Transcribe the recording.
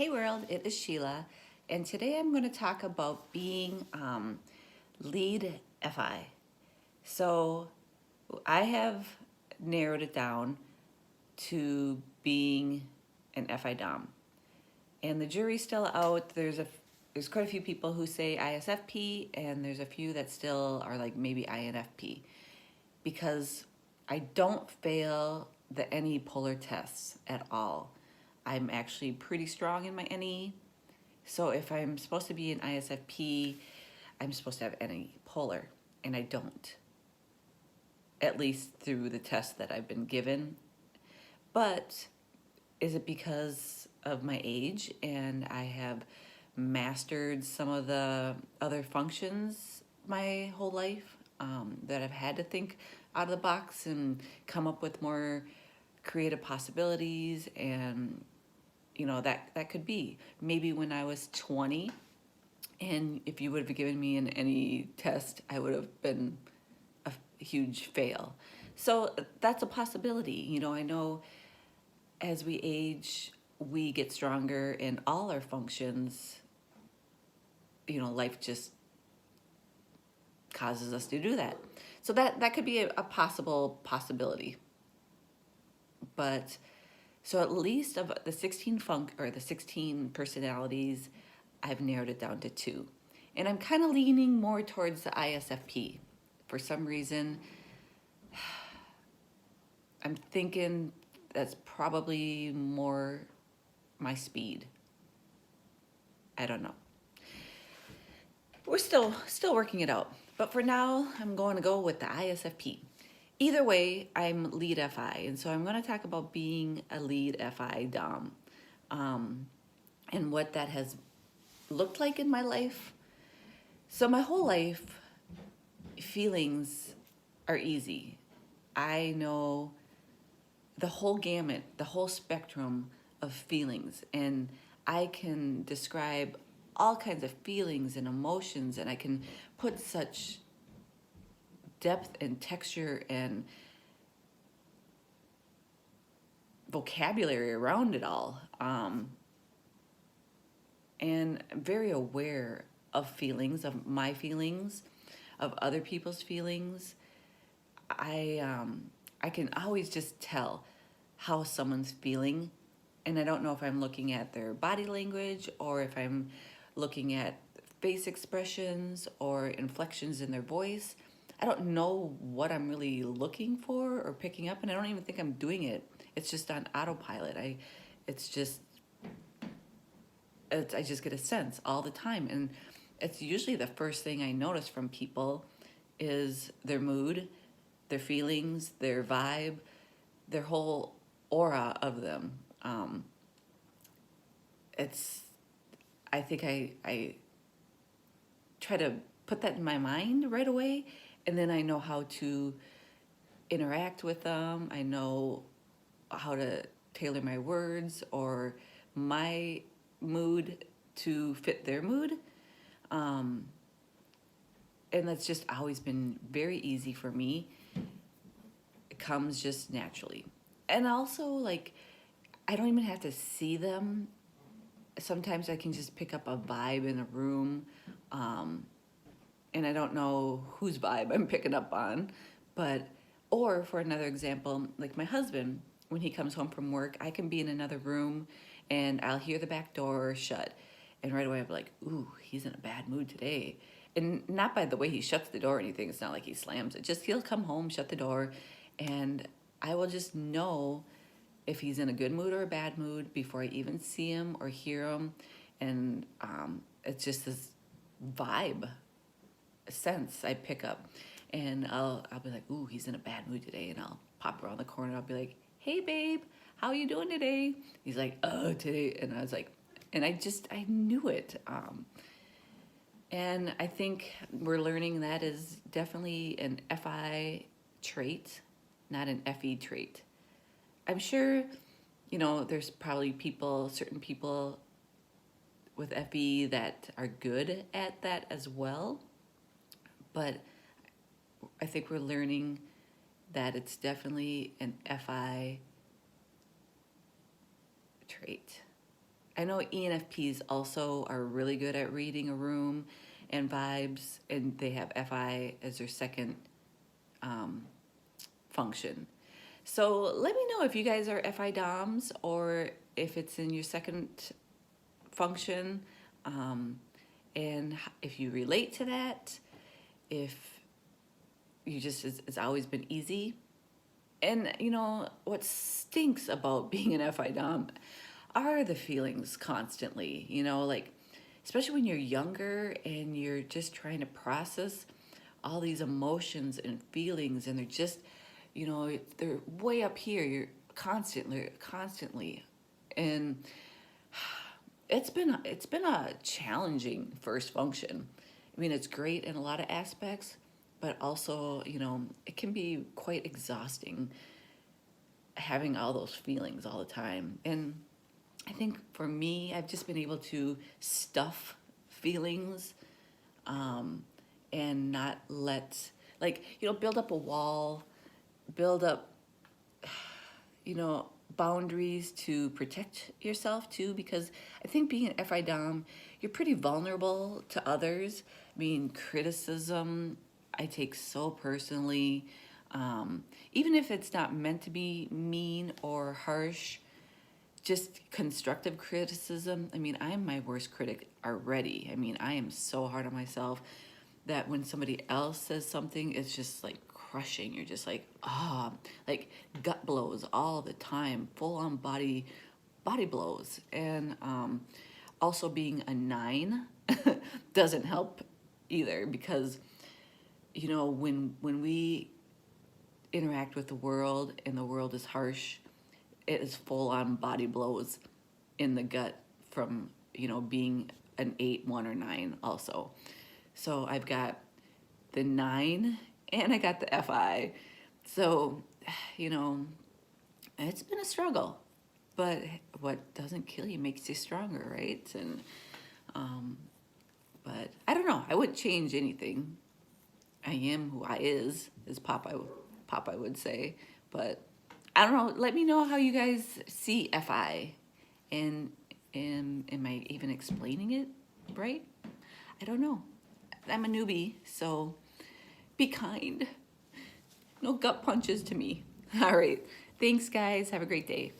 Hey world, it is Sheila, and today I'm going to talk about being lead FI. So I have narrowed it down to being an FI Dom, and the jury's still out. There's quite a few people who say ISFP, and there's a few that still are like maybe INFP, because I don't fail the NE polar tests at all. I'm actually pretty strong in my NE. So if I'm supposed to be an ISFP, I'm supposed to have NE polar, and I don't, at least through the test that I've been given. But is it because of my age and I have mastered some of the other functions my whole life, that I've had to think out of the box and come up with more creative possibilities? And that could be maybe when I was 20, and if you would have given me any test, I would have been a huge fail. So that's a possibility. I know as we age, we get stronger in all our functions. Life just causes us to do that. So that could be a possible possibility. But so at least of the 16 personalities, I've narrowed it down to 2. And I'm kind of leaning more towards the ISFP. For some reason, I'm thinking that's probably more my speed. I don't know. We're still working it out. But for now, I'm going to go with the ISFP. Either way, I'm lead FI, and so I'm going to talk about being a lead FI Dom, and what that has looked like in my life. So my whole life, feelings are easy. I know the whole gamut, the whole spectrum of feelings, and I can describe all kinds of feelings and emotions, and I can put such depth and texture and vocabulary around it all. And I'm very aware of feelings, of my feelings, of other people's feelings. I can always just tell how someone's feeling, and I don't know if I'm looking at their body language or if I'm looking at face expressions or inflections in their voice. I don't know what I'm really looking for or picking up, and I don't even think I'm doing it. It's just on autopilot. I just get a sense all the time, and it's usually the first thing I notice from people is their mood, their feelings, their vibe, their whole aura of them. It's I think I try to put that in my mind right away, and then I know how to interact with them. I know how to tailor my words or my mood to fit their mood. And that's just always been very easy for me. It comes just naturally. And also, like, I don't even have to see them. Sometimes I can just pick up a vibe in a room, and I don't know whose vibe I'm picking up on. Or for another example, like my husband, when he comes home from work, I can be in another room and I'll hear the back door shut. And right away I'll be like, ooh, he's in a bad mood today. And not by the way he shuts the door or anything. It's not like he slams it. Just he'll come home, shut the door, and I will just know if he's in a good mood or a bad mood before I even see him or hear him. And it's just this vibe, sense I pick up. And I'll be like, ooh, he's in a bad mood today. And I'll pop around the corner. I'll be like, hey, babe, how you doing today? He's like, oh, today. And I was like, and I knew it. And I think we're learning that is definitely an FI trait, not an FE trait. I'm sure, there's probably certain people with FE that are good at that as well. But I think we're learning that it's definitely an FI trait. I know ENFPs also are really good at reading a room and vibes, and they have FI as their second um, function. So let me know if you guys are FI DOMs or if it's in your second function, and if you relate to that, if you just, it's always been easy. And you know, what stinks about being an FI DOM are the feelings constantly, you know, like, especially when you're younger and you're just trying to process all these emotions and feelings, and they're just, you know, they're way up here. You're constantly, and it's been a challenging first function. I mean, it's great in a lot of aspects, but also, you know, it can be quite exhausting having all those feelings all the time. And I think for me, I've just been able to stuff feelings, and not let, like, you know, build up a wall, build up, you know, boundaries to protect yourself too, because I think being an FI Dom, you're pretty vulnerable to others. I mean, criticism, I take so personally. Even if it's not meant to be mean or harsh, just constructive criticism. I mean, I am my worst critic already. I mean, I am so hard on myself that when somebody else says something, it's just like crushing. You're just like, like gut blows all the time, full on body blows. And also being a 9 doesn't help either, because you know, when we interact with the world and the world is harsh, it is full on body blows in the gut from, you know, being an 8, 1, or 9 also. So I've got the 9 and I got the FI. So, you know, it's been a struggle, but what doesn't kill you makes you stronger, right? And, but I don't know, I wouldn't change anything. I am who I is, as Popeye would say, but I don't know. Let me know how you guys see FI, and am I even explaining it right? I don't know. I'm a newbie, so be kind. No gut punches to me. All right. Thanks, guys. Have a great day.